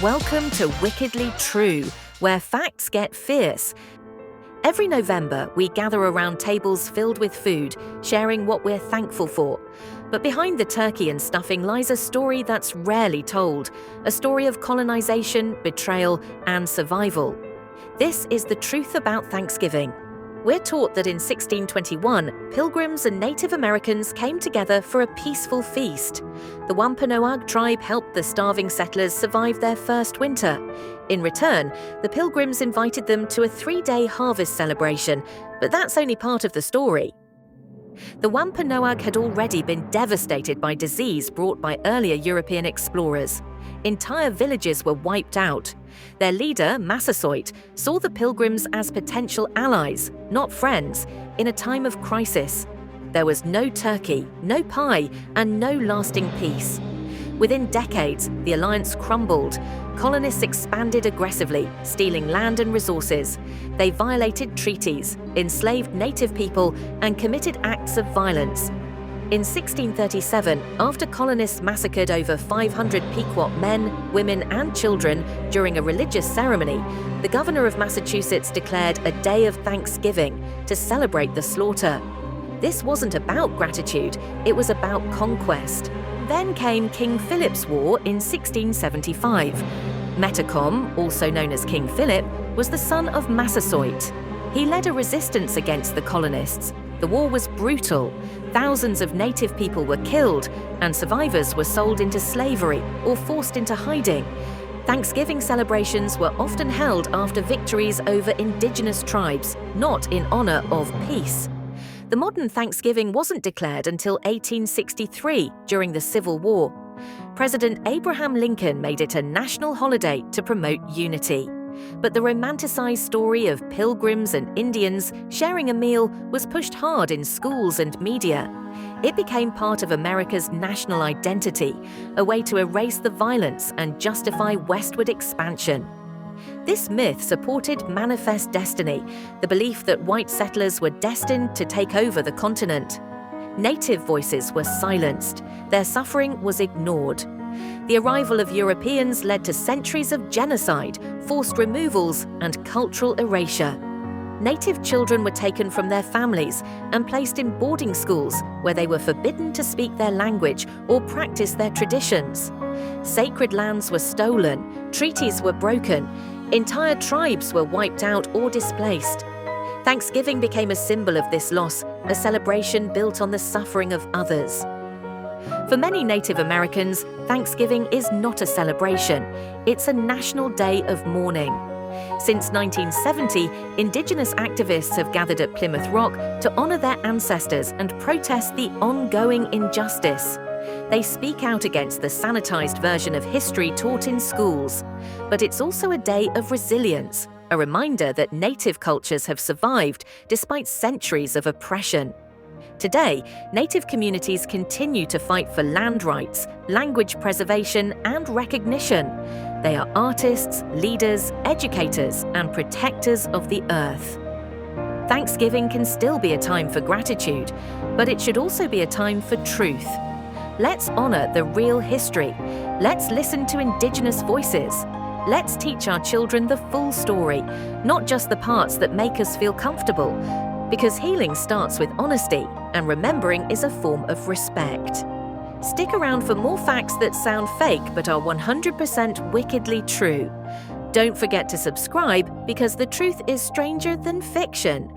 Welcome to Wickedly True, where facts get fierce. Every November, we gather around tables filled with food, sharing what we're thankful for. But behind the turkey and stuffing lies a story that's rarely told, a story of colonization, betrayal, and survival. This is the truth about Thanksgiving. We're taught that in 1621, pilgrims and Native Americans came together for a peaceful feast. The Wampanoag tribe helped the starving settlers survive their first winter. In return, the pilgrims invited them to a 3-day harvest celebration, but that's only part of the story. The Wampanoag had already been devastated by disease brought by earlier European explorers. Entire villages were wiped out. Their leader, Massasoit, saw the pilgrims as potential allies, not friends, in a time of crisis. There was no turkey, no pie, and no lasting peace. Within decades, the alliance crumbled. Colonists expanded aggressively, stealing land and resources. They violated treaties, enslaved native people, and committed acts of violence. In 1637, after colonists massacred over 500 Pequot men, women, and children during a religious ceremony, the governor of Massachusetts declared a day of Thanksgiving to celebrate the slaughter. This wasn't about gratitude, it was about conquest. Then came King Philip's War in 1675. Metacom, also known as King Philip, was the son of Massasoit. He led a resistance against the colonists. The war was brutal. Thousands of native people were killed, and survivors were sold into slavery or forced into hiding. Thanksgiving celebrations were often held after victories over indigenous tribes, not in honor of peace. The modern Thanksgiving wasn't declared until 1863 during the Civil War. President Abraham Lincoln made it a national holiday to promote unity. But the romanticized story of pilgrims and Indians sharing a meal was pushed hard in schools and media. It became part of America's national identity, a way to erase the violence and justify westward expansion. This myth supported manifest destiny, the belief that white settlers were destined to take over the continent. Native voices were silenced, their suffering was ignored. The arrival of Europeans led to centuries of genocide, forced removals, and cultural erasure. Native children were taken from their families and placed in boarding schools where they were forbidden to speak their language or practice their traditions. Sacred lands were stolen, treaties were broken, entire tribes were wiped out or displaced. Thanksgiving became a symbol of this loss, a celebration built on the suffering of others. For many Native Americans, Thanksgiving is not a celebration, it's a national day of mourning. Since 1970, Indigenous activists have gathered at Plymouth Rock to honor their ancestors and protest the ongoing injustice. They speak out against the sanitized version of history taught in schools. But it's also a day of resilience, a reminder that Native cultures have survived despite centuries of oppression. Today, Native communities continue to fight for land rights, language preservation, and recognition. They are artists, leaders, educators, and protectors of the earth. Thanksgiving can still be a time for gratitude, but it should also be a time for truth. Let's honor the real history. Let's listen to Indigenous voices. Let's teach our children the full story, not just the parts that make us feel comfortable. Because healing starts with honesty, and remembering is a form of respect. Stick around for more facts that sound fake but are 100% wickedly true. Don't forget to subscribe, because the truth is stranger than fiction.